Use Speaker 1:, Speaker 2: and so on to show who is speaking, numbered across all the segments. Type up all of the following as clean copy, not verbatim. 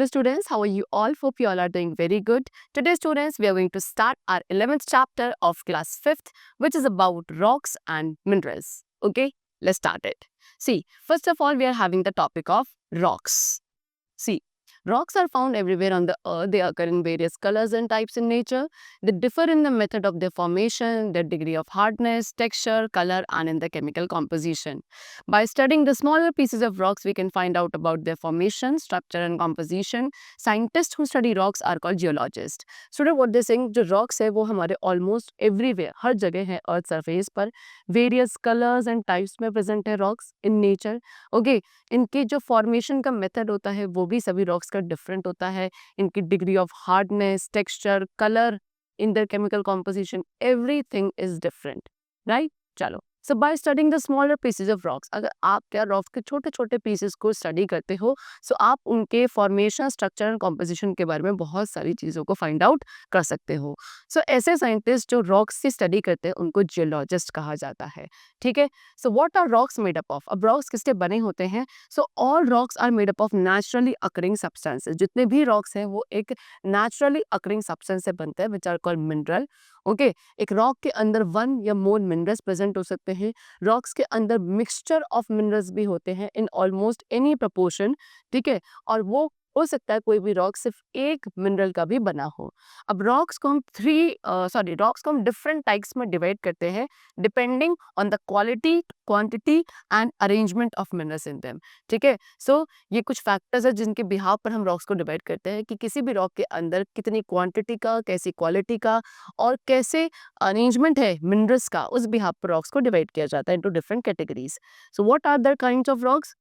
Speaker 1: Hello students, how are you all? Hope you all are doing very good. Today students, we are going to start our 11th chapter of class 5th, which is about rocks and minerals. Okay, let's start it. See, first of all, we are having the topic of rocks. See, rocks are found everywhere on the earth. They occur in various colors and types in nature. They differ in the method of their formation, their degree of hardness, texture, color, and in the chemical composition. By studying the smaller pieces of rocks, we can find out about their formation, structure, and composition. Scientists who study rocks are called geologists. Student, what they saying, जो rocks है वो हमारे almost everywhere, हर जगह है earth surface पर. Various colors and types में present है rocks in nature. Okay, इनके जो फॉर्मेशन का मेथड होता है वो भी सभी रॉक्स का डिफरेंट होता है. इनकी degree of hardness, texture, colour, in their chemical composition, everything is different. Right, चलो. So by studying the smaller pieces of rocks, अगर आप क्या रॉक्स के छोटे छोटे पीसेस को स्टडी करते हो सो आप उनके फॉर्मेशन, स्ट्रक्चर एंड कॉम्पोजिशन के बारे में बहुत सारी चीज़ों को फाइंड आउट कर सकते हो. सो ऐसे साइंटिस्ट जो रॉक्स की स्टडी करते हैं उनको जियोलॉजिस्ट कहा जाता है. ठीक है. So what are rocks made up of? अब रॉक्स किसके बने होते हैं? So all rocks are made up of naturally occurring substances. जितने भी रॉक्स हैं वो एक नेचुरली अकरिंग सब्सटेंस से बनते हैं which are called mineral. Okay, एक रॉक के अंदर वन या मोर मिनरल्स प्रेजेंट हो सकते हैं. रॉक्स के अंदर मिक्सचर ऑफ मिनरल्स भी होते हैं इन ऑलमोस्ट एनी प्रपोर्शन. ठीक है, और वो हो सकता है कोई भी रॉक सिर्फ एक मिनरल का भी बना हो. अब रॉक्स को हम डिफरेंट टाइप्स में डिवाइड करते हैं depending on the quality, quantity and arrangement of minerals in them. ठीक है. सो ये कुछ फैक्टर्स है जिनके बिहाव पर हम रॉक्स को डिवाइड करते हैं कि किसी भी रॉक के अंदर कितनी क्वांटिटी का, कैसी क्वालिटी का और कैसे अरेंजमेंट है मिनरल्स का, उस बिहाव पर रॉक्स को डिवाइड किया जाता है into different categories. So what are the kinds of rocks?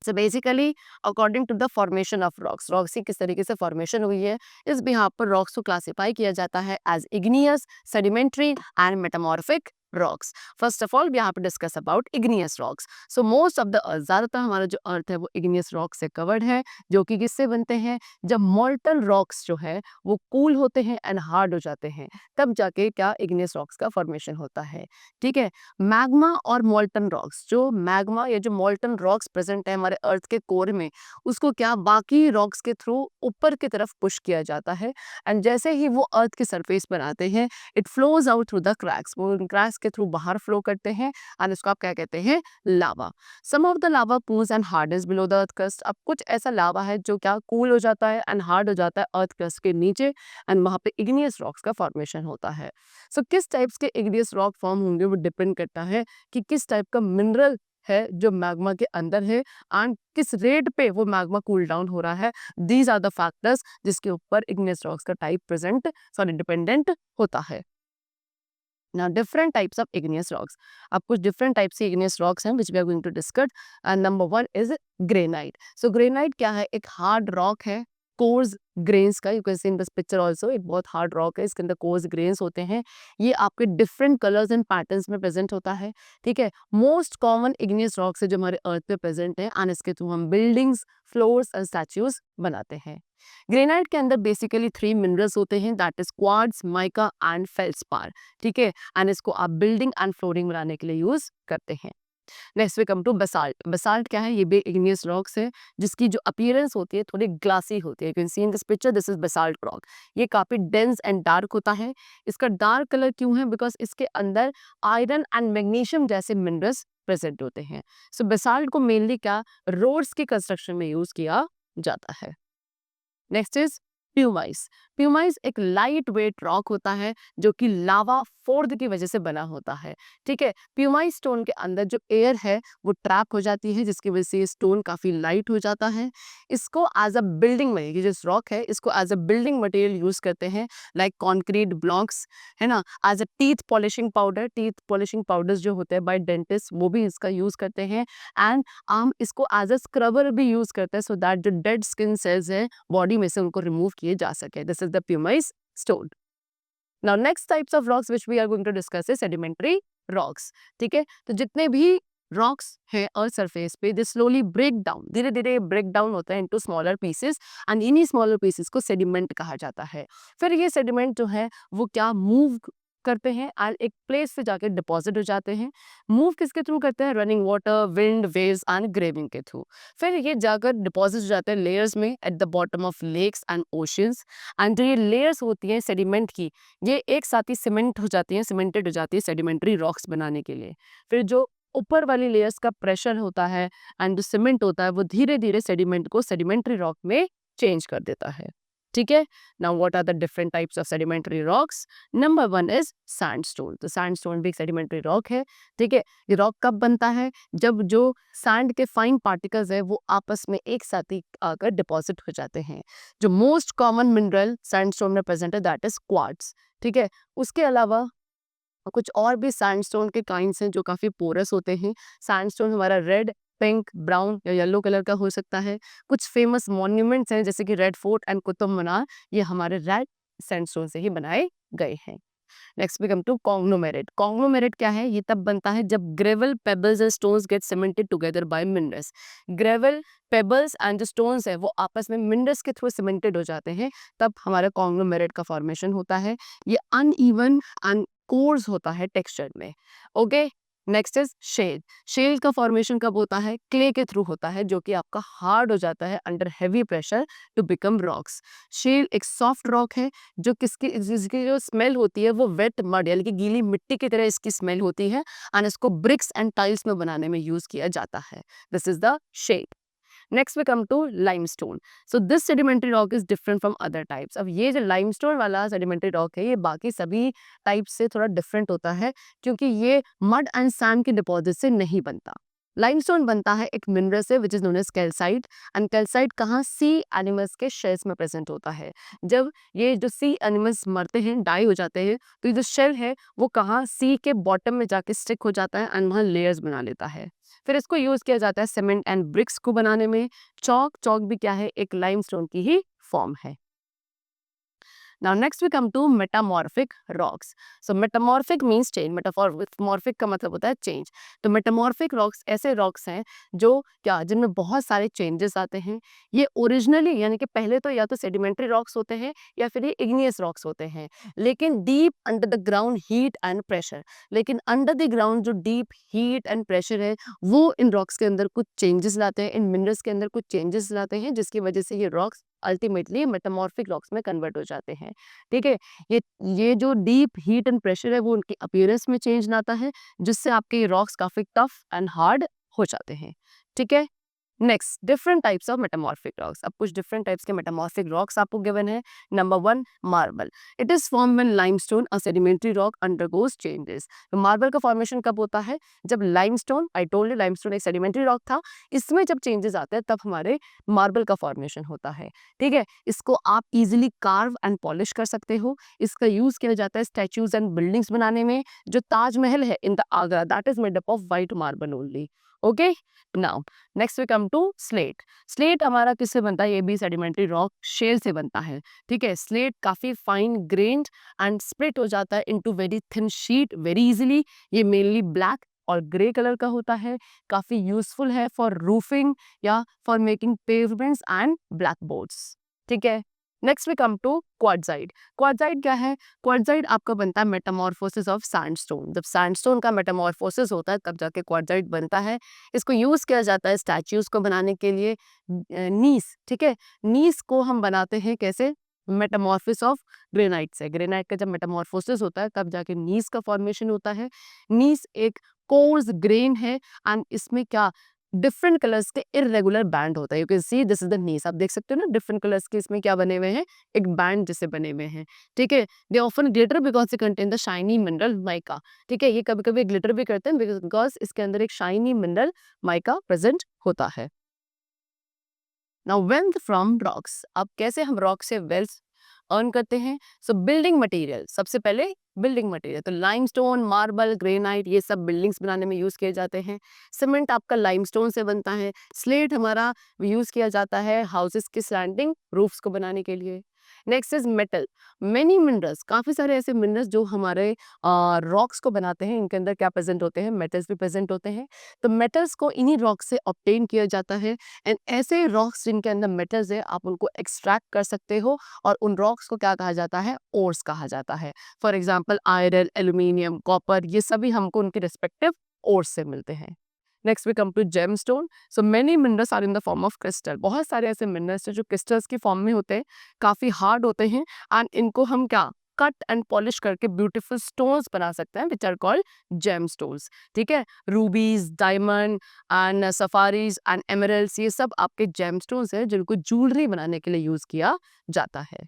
Speaker 1: So basically according to the formation of rocks, rocks की किस तरीके से फॉर्मेशन हुई है इस बिहाव पर रॉक्स को क्लासिफाई किया जाता है as igneous, sedimentary and metamorphic rocks. First of all we यहाँ पे discuss about igneous rocks. So most of the earth, ज़्यादातर हमारा जो अर्थ है वो इग्नियस रॉक से कवर्ड है, जो कि किससे बनते हैं? जब मॉल्टन रॉक्स जो है वो कूल होते हैं एंड हार्ड हो जाते हैं तब जाके क्या इग्नियस रॉक्स का फॉर्मेशन होता है. ठीक है. मैग्मा और मॉल्टन रॉक्स, जो मैग्मा या जो मॉल्टन रॉक्स प्रेजेंट है हमारे अर्थ के कोर में, उसको क्या बाकी रॉक्स के थ्रू ऊपर की तरफ पुश किया जाता है एंड जैसे ही वो अर्थ के सरफेस पर आते हैं it flows out through the cracks. वो क्रैक्स के थ्रू बाहर फ्लो करते हैं एंड इसको आप क्या कहते हैं? Lava. Some of the lava pools and hardens below the earth crust. अब कुछ ऐसा लावा है जो क्या कूल हो जाता है एंड हार्ड हो जाता है अर्थ क्रस्ट के नीचे एंड वहां पे इग्नियस रॉक्स का फॉर्मेशन होता है. सो किस टाइप्स के इग्नियस रॉक फॉर्म होंगे वो डिपेंड करता है कि किस टाइप का मिनरल है जो मैग्मा के अंदर है एंड किस रेट पे वो मैग्मा कूल डाउन हो रहा है. दीज आर द फैक्टर्स जिसके ऊपर इग्नियस रॉक्स का टाइप डिपेंडेंट होता है. Now different types of igneous rocks. अब कुछ different types के igneous rocks हैं which we are going to discuss. And number one is granite. So granite क्या है? एक hard rock है, coarse grains का. You can see in this picture also. एक बहुत hard rock है, इसके अंदर coarse grains होते हैं. ये आपके different colors and patterns में present होता है. ठीक है. Most common igneous rocks है जो हमारे earth पे present है and इसके थ्रू हम buildings, floors and statues बनाते हैं. ग्रेनाइट के अंदर बेसिकली 3 मिनरल्स होते हैं, that is quartz, mica and feldspar. ठीक है. एंड इसको आप बिल्डिंग एंड फ्लोरिंग बनाने के लिए यूज करते हैं. Next we come to basalt. Basalt क्या है? ये भी इग्नियस रॉक्स है जिसकी जो अपीयरेंस होती है थोड़ी ग्लासी होती है. You can C in this picture, this is basalt rock. ये काफी डेंस एंड डार्क होता है. इसका डार्क कलर क्यों है? बिकॉज इसके अंदर आयरन एंड मैग्नीशियम जैसे मिनरल्स प्रेजेंट होते हैं. सो बसाल्ट को मेनली क्या रोड्स की कंस्ट्रक्शन में यूज किया जाता है. Next is pumice. प्यूमाइस एक लाइट वेट रॉक होता है जो कि लावा फोर्ड की वजह से बना होता है. ठीक है. प्यूमाइस स्टोन के अंदर जो एयर है वो ट्रैप हो जाती है जिसकी वजह से ये स्टोन काफी लाइट हो जाता है. इसको एज अ बिल्डिंग में, ये जो रॉक है इसको as a building material use करते हैं लाइक कॉन्क्रीट ब्लॉक्स, है ना, as a teeth polishing powder. Teeth polishing powders जो होते हैं बाय डेंटिस्ट वो भी इसका यूज करते हैं एंड हम इसको एज अ स्क्रबर भी यूज करते हैं सो दैट जो डेड स्किन सेल्स है बॉडी में से उनको रिमूव किए जा सके. This is the pumice stone. Now next types of rocks which we are going to discuss is sedimentary rocks. ठीक है. तो जितने भी रॉक्स हैं अर्थ सरफेस पे दे स्लोली ब्रेक डाउन, धीरे धीरे ब्रेक डाउन होता है इनटू स्मॉलर पीसेस एंड इन्हीं स्मॉलर पीसेस को सेडिमेंट कहा जाता है. फिर ये सेडिमेंट जो है वो क्या मूव करते हैं एंड एक प्लेस पे जाके डिपॉजिट हो जाते हैं। मूव किसके थ्रू करते हैं? Running water, wind, waves and graving के थ्रू। फिर ये जाकर डिपॉजिट हो जाते हैं लेयर्स में at the bottom of lakes and oceans. And जो ये लेयर्स होती हैं सेडिमेंट की, ये एक साथ ही सीमेंट हो जाती हैं, सीमेंटेड हो जाती है सेडिमेंट्री रॉक्स बनाने के लिए। फिर जो ऊपर वाली लेयर्स का प्रेशर होता है एंड जो सीमेंट होता है वो धीरे धीरे सेडिमेंट को सेडिमेंट्री रॉक में चेंज कर देता है। ठीक है। Now what are the different types of sedimentary rocks? Number 1 is sandstone. तो सैंडस्टोन भी एक सेडिमेंट्री रॉक है। ठीक है। ये रॉक कब बनता है? जब जो सैंड के फाइन पार्टिकल्स है वो आपस में एक साथ ही आकर डिपॉजिट हो जाते हैं। जो मोस्ट कॉमन मिनरल सैंडस्टोन में प्रेजेंट है दैट इज क्वार्ट्ज। ठीक है। उसके अलावा कुछ और भी सैंडस्टोन के काइंड्स हैं जो काफ़ी पोरस होते हैं। सैंडस्टोन हमारा रेड, पिंक, ब्राउन या येलो कलर का हो सकता है। कुछ फेमस मॉन्यूमेंट्स हैं जैसे कि red fort and Qutub Minar, ये हमारे रेड सैंडस्टोन से ही बनाए गए हैं। Next we come to conglomerate. Conglomerate क्या है? ये तब बनता है जब gravel, pebbles and stones get cemented together by minerals. Gravel, pebbles and जो स्टोन्स है वो आपस में मिनरल्स के थ्रू सीमेंटेड हो जाते हैं, तब हमारा कॉन्ग्लोमेरेट का फॉर्मेशन होता है। ये अनइवन एंड कोर्स होता है टेक्सचर में। Okay. Next is shale. Shale का फॉर्मेशन कब होता है? क्ले के थ्रू होता है, जो कि आपका हार्ड हो जाता है under heavy pressure to become rocks. Shale एक सॉफ्ट रॉक है जो जिसकी जो स्मेल होती है वो वेट मड यानी कि गीली मिट्टी की तरह इसकी स्मेल होती है एंड इसको ब्रिक्स एंड टाइल्स में बनाने में यूज किया जाता है। This is the shale. Next we come to limestone. So this sedimentary rock is different from other types. अब ये जो लाइमस्टोन वाला सेडिमेंट्री रॉक है ये बाकी सभी टाइप से थोड़ा डिफरेंट होता है क्योंकि ये मड एंड सैंड के डिपॉजिट से नहीं बनता। लाइमस्टोन बनता है एक मिनरल से which is known as calcite. And calcite कहाँ? सी एनिमल्स के शेल्स में प्रेजेंट होता है। जब ये जो सी एनिमल्स मरते हैं, डाई हो जाते हैं, तो ये जो शेल है वो कहाँ? सी के बॉटम में जाके स्टिक हो जाता है एंड वहाँ लेयर्स बना लेता है। फिर इसको यूज किया जाता है सीमेंट एंड ब्रिक्स को बनाने में। चौक भी क्या है? एक लाइमस्टोन की ही फॉर्म है। Now next we come to metamorphic rocks. So metamorphic means change. Metamorphic का मतलब होता है change. तो metamorphic rocks ऐसे rocks हैं जो क्या जिनमें बहुत सारे changes आते हैं। ये ओरिजिनली यानी कि पहले तो या तो सेडिमेंट्री रॉक्स होते हैं या फिर ये इग्नियस रॉक्स होते हैं, लेकिन deep under the ground heat and pressure, लेकिन अंडर द ग्राउंड जो डीप हीट एंड प्रेशर है वो इन रॉक्स के अंदर कुछ चेंजेस लाते हैं, इन मिनरल्स के अंदर कुछ चेंजेस लाते हैं, जिसकी वजह से ये रॉक्स अल्टीमेटली मेटामॉर्फिक रॉक्स में कन्वर्ट हो जाते हैं। ठीक है। ये जो डीप हीट एंड प्रेशर है वो उनकी अपीयरेंस में चेंज लाता है, जिससे आपके ये रॉक्स काफी टफ एंड हार्ड हो जाते हैं। ठीक है। Next different types of metamorphic rocks. अब कुछ डिफरेंट टाइप्स के मेटामॉर्फिक रॉक्स आपको गिवन है। Number 1 marble. It is form when limestone a sedimentary rock undergoes changes. तो मार्बल का फॉर्मेशन कब होता है? जब limestone, I told you limestone एक सेडिमेंट्री रॉक था, इसमें जब चेंजेस आते हैं तब हमारे मार्बल का फॉर्मेशन होता है। ठीक है। इसको आप इजिली कार्व एंड पॉलिश कर सकते हो। इसका यूज किया जाता है स्टैचूज एंड बिल्डिंग्स बनाने में। जो ताजमहल है in the Agra that is made up of white marble only. Okay. Now next we come to slate. Slate हमारा किससे बनता है? ये भी सेडिमेंट्री रॉक शेल से बनता है। ठीक है। स्लेट काफी फाइन ग्रेन्ड एंड स्प्लिट हो जाता है into very thin sheet very easily. ये मेनली ब्लैक और ग्रे कलर का होता है। काफी यूजफुल है फॉर रूफिंग या for making pavements and black boards. ठीक है। Next we come to quartzite. Quartzite क्या है? क्वार्टजाइट आपका बनता है मेटामॉर्फोसिस ऑफ सैंडस्टोन। जब सैंडस्टोन का मेटामॉर्फोसिस होता है तब जाके क्वार्टजाइट बनता है। इसको यूज किया जाता है स्टैच्यूज को बनाने के लिए। नीस, ठीक है, नीस को हम बनाते हैं कैसे? मेटामॉर्फिस ऑफ ग्रेनाइट से। ग्रेनाइट का जब मेटामॉर्फोसिस होता है तब जाके नीस का फॉर्मेशन होता है। नीस एक कोर्स ग्रेन है एंड इसमें क्या डिफरेंट कलर्स के इरेगुलर बैंड होता है। You can see this is the gneiss. आप देख सकते हो ना डिफरेंट कलर्स के इसमें क्या बने हुए हैं? एक बैंड जैसे बने हुए हैं। ठीक है। They often glitter because they contain the shiny mineral mica. ठीक है। ये कभी कभी ग्लिटर भी करते हैं बिकॉज इसके अंदर एक शाइनी मिनरल माइका प्रेजेंट होता है। Now wealth from rocks. अब कैसे हम रॉक से वेल्थ अर्न करते हैं? सो बिल्डिंग मटेरियल, सबसे पहले बिल्डिंग मटेरियल तो लाइमस्टोन, मार्बल, ग्रेनाइट ये सब बिल्डिंग्स बनाने में यूज किए जाते हैं। सीमेंट आपका लाइमस्टोन से बनता है। स्लेट हमारा यूज किया जाता है हाउसेस की स्लैंडिंग रूफ्स को बनाने के लिए। Next is metal, many minerals, काफी सारे ऐसे मिनरल्स जो हमारे रॉक्स को बनाते हैं, इनके अंदर क्या प्रेजेंट होते हैं, मेटल्स भी प्रेजेंट होते हैं। तो मेटल्स को इन्हीं रॉक्स से ऑब्टेन किया जाता है एंड ऐसे रॉक्स जिनके अंदर मेटल्स है आप उनको एक्सट्रैक्ट कर सकते हो और उन रॉक्स को क्या कहा जाता है, ओर्स कहा जाता है। For example iron, aluminium, copper, ये सभी हमको उनके रिस्पेक्टिव ओर्स से मिलते हैं। Next we come to gemstone. So many minerals are in the form of crystal, बहुत सारे ऐसे मिनरल्स हैं जो क्रिस्टल्स की फॉर्म में होते हैं, काफी हार्ड होते हैं एंड इनको हम क्या कट एंड पॉलिश करके ब्यूटीफुल स्टोन्स बना सकते हैं विच आर कॉल्ड जेमस्टोन्स। ठीक है, रूबीज, diamond and safaris and emeralds, ये सब आपके जेमस्टोन्स हैं जिनको ज्वेलरी बनाने के लिए यूज किया जाता है।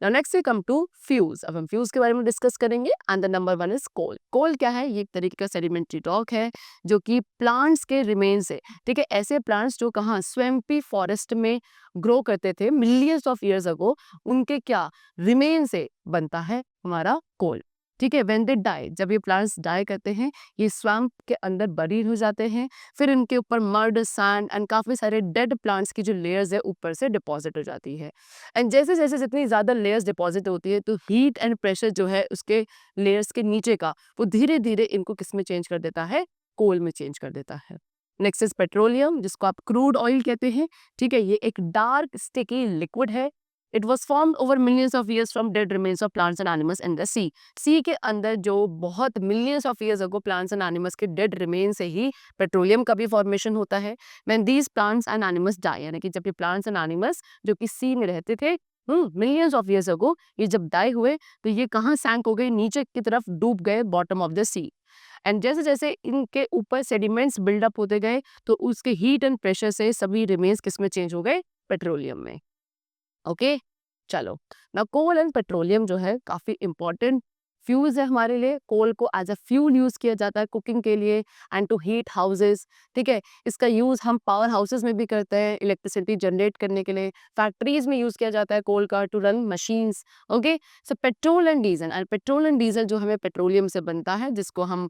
Speaker 1: Now next we come to fuse. अब हम फ्यूज के बारे में डिस्कस करेंगे एंड द नंबर 1 इज कोल। कोल क्या है, ये एक तरीके का सेडिमेंट्री रॉक है जो कि प्लांट्स के रिमेन्स है। ठीक है, ऐसे प्लांट्स जो कहाँ स्वैम्पी फॉरेस्ट में ग्रो करते थे मिलियंस ऑफ ईयर्स अगो, उनके क्या रिमेन से बनता है हमारा कोल। ठीक है, व्हेन दे डाई, जब ये प्लांट्स डाई करते हैं ये स्वैम्प के अंदर बरीड हो जाते हैं, फिर इनके ऊपर मड, सैंड एंड काफी सारे डेड प्लांट्स की जो लेयर्स है ऊपर से डिपॉजिट हो जाती है। एंड जैसे जैसे जितनी ज़्यादा लेयर्स डिपॉजिट होती है तो हीट एंड प्रेशर जो है उसके लेयर्स के नीचे का वो धीरे धीरे इनको किस में चेंज कर देता है, कोल में चेंज कर देता है। नेक्स्ट इज पेट्रोलियम, जिसको आप क्रूड ऑयल कहते हैं। ठीक है, ये एक डार्क स्टिकी लिक्विड है। It was formed over millions of years from dead remains of plants and animals in the sea. Sea के अंदर जो बहुत millions of years ago plants and animals के डेड रिमेन से ही पेट्रोलियम का भी फॉर्मेशन होता है। When these plants and animals die, यानी कि जब ये प्लांट्स एंड एनिमल्स जो कि सी में रहते थे मिलियंस ऑफ ईयर्स अगो, ये जब डाई हुए तो ये कहाँ सैंक हो गए, नीचे की तरफ डूब गए bottom of the sea. And जैसे जैसे इनके ऊपर सेडिमेंट्स बिल्डअप होते गए तो उसके हीट एंड प्रेशर से सभी रिमेन्स किस में चेंज हो गए, पेट्रोलियम में। ओके, चलो ना, कोल एंड पेट्रोलियम जो है काफी इंपॉर्टेंट फ्यूज है हमारे लिए। कोल को एज अ फ्यूल यूज किया जाता है कुकिंग के लिए एंड टू हीट हाउसेस। ठीक है, इसका यूज हम पावर हाउसेस में भी करते हैं इलेक्ट्रिसिटी जनरेट करने के लिए। फैक्ट्रीज में यूज किया जाता है कोल का to run machines. Okay, so petrol and diesel, and petrol and diesel जो हमें पेट्रोलियम से बनता है, जिसको हम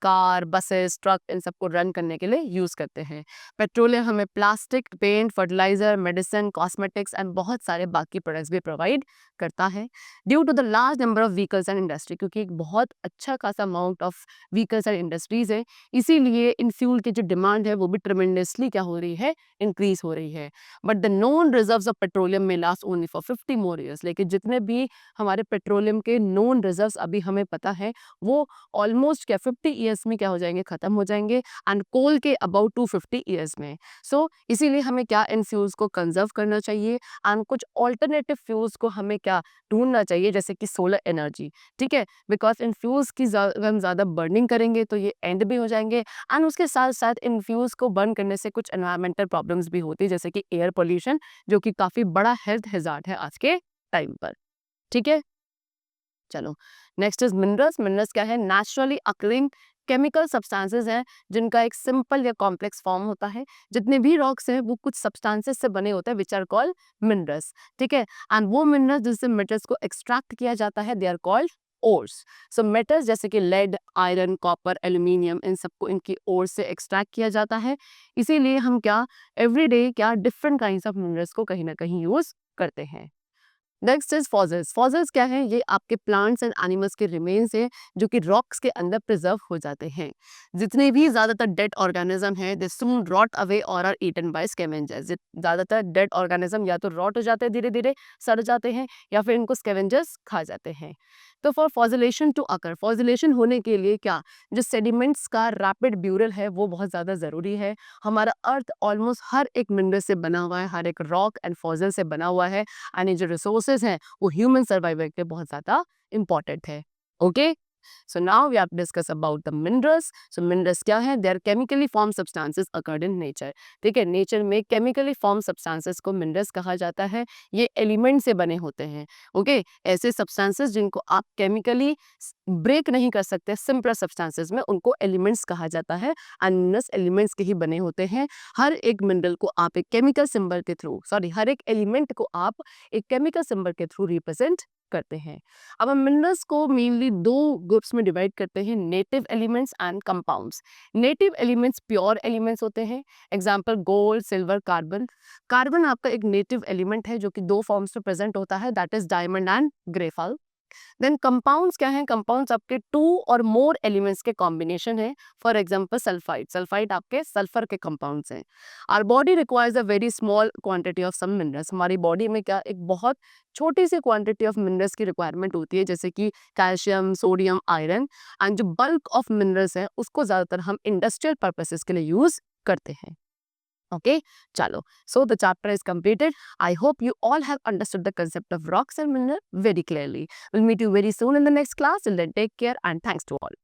Speaker 1: कार, बसेस, ट्रक, इन सबको रन करने के लिए यूज करते हैं। पेट्रोलियम हमें plastic, paint, fertiliser, medicine, cosmetics and बहुत सारे बाकी प्रोडक्ट्स भी प्रोवाइड करता है। Due to the large number of vehicles and industry, क्योंकि एक बहुत अच्छा खासा amount of vehicles and industries है, इसीलिए इन फ्यूल की जो डिमांड है वो भी ट्रेमेंडसली क्या हो रही है, इंक्रीज हो रही है। But the known reserves of petroleum में last only for 50 more years. लेकिन जितने भी हमारे पेट्रोलियम के नोन रिजर्व्स अभी हमें पता है वो ऑलमोस्ट क्या 50 ईयर्स में क्या हो जाएंगे, खत्म हो जाएंगे, एंड कोल के अबाउट 250 ईयर्स में। सो इसीलिए हमें क्या इन फ्यूल्स को कंजर्व करना चाहिए एंड कुछ ऑल्टरनेटिव फ्यूल्स को हमें क्या ढूंढना चाहिए, जैसे कि सोलर एनर्जी। ठीक है, बिकॉज इन फ्यूल्स की अगर हम ज़्यादा बर्निंग करेंगे तो ये एंड भी हो जाएंगे एंड उसके साथ साथ इन फ्यूल्स को बर्न करने से कुछ एनवायरमेंटल प्रॉब्लम्स भी होती है, जैसे कि एयर पोल्यूशन, जो कि काफ़ी बड़ा हेल्थ हैजार्ड है आज के टाइम पर। ठीक है, चलो नेक्स्ट इज मिनरल्स। मिनरल्स क्या है, नेचुरली अकरिंग केमिकल सब्सटेंसेस हैं जिनका एक सिंपल या कॉम्प्लेक्स फॉर्म होता है। जितने भी रॉक्स हैं वो कुछ सब्सटेंसेस से बने होते हैं विच आर कॉल्ड मिनरल्स। ठीक है, एंड वो मिनरल्स जिससे मेटल्स को एक्सट्रैक्ट किया जाता है they are called ores. So metals जैसे कि लेड, आयरन, कॉपर, एल्यूमिनियम, इन सबको इनकी ओर से एक्सट्रैक्ट किया जाता है। इसीलिए हम क्या एवरीडे क्या डिफरेंट काइंड्स ऑफ मिनरल्स को कहीं ना कहीं यूज करते हैं। Next is fossils. फॉसिल्स क्या है, ये आपके प्लांट्स एंड एनिमल्स के रिमेन्स हैं जो कि रॉक्स के अंदर प्रिजर्व हो जाते हैं। जितने भी ज्यादातर डेड ऑर्गेनिज्म है दे सून रॉट अवे और आर ईटन बाय स्कैवेंजर्स। ज्यादातर डेड ऑर्गेनिज्म या तो रॉट हो जाते हैं, धीरे धीरे सड़ जाते हैं, या फिर इनको स्कैवेंजर्स खा जाते हैं। तो फॉर फॉसिलेशन टू अकर, फॉसिलेशन होने के लिए क्या, जो सेडिमेंट्स का रैपिड ब्यूरल है वो बहुत ज्यादा जरूरी है। हमारा अर्थ ऑलमोस्ट हर एक मिनरल से बना हुआ है, हर एक रॉक एंड फॉसिल से बना हुआ है, एंड ये जो रिसोर्सेज हैं वो ह्यूमन सर्वाइवल के लिए बहुत ज्यादा इंपॉर्टेंट है। Okay, so now we have discuss about the minerals. So minerals क्या है, they are chemically form substances occurred in nature. ठीक है, नेचर में केमिकली फॉर्म सब्सटेंसेस को मिनरल्स कहा जाता है। ये एलिमेंट से बने होते हैं। ओके, ऐसे सब्सटेंसेस जिनको आप केमिकली ब्रेक नहीं कर सकते, सिंपल सब्सटेंसेस में, उनको एलिमेंट्स कहा जाता है। एंड मिनरल्स एलिमेंट्स के ही बने होते हैं। हर एक मिनरल को आप एक केमिकल सिंबल के थ्रू, सॉरी, हर एक एलिमेंट को आप एक केमिकल सिंबल के थ्रू रिप्रेजेंट करते हैं। अब हम मिनरल्स को मेनली दो ग्रुप्स में डिवाइड करते हैं, native elements and compounds. Native elements pure elements होते हैं, example gold, silver, carbon. Carbon आपका एक नेटिव एलिमेंट है जो कि दो फॉर्म्स में प्रेजेंट होता है, that is diamond and graphite. Then compounds क्या हैं? कंपाउंड्स आपके टू और मोर एलिमेंट्स के कॉम्बिनेशन है। फॉर एग्जांपल सल्फाइड, सल्फाइड आपके सल्फर के कंपाउंड्स हैं। Our body requires a very small quantity of some minerals. हमारी बॉडी में क्या एक बहुत छोटी सी क्वांटिटी ऑफ मिनरल्स की रिक्वायरमेंट होती है, जैसे कि कैल्शियम, सोडियम, आयरन। एंड जो बल्क ऑफ मिनरल्स है उसको ज्यादातर हम इंडस्ट्रियल पर्पसेस के लिए यूज करते हैं। Okay, chalo. So the chapter is completed. I hope you all have understood the concept of rocks and mineral very clearly. We'll meet you very soon in the next class. Till then, take care and thanks to all.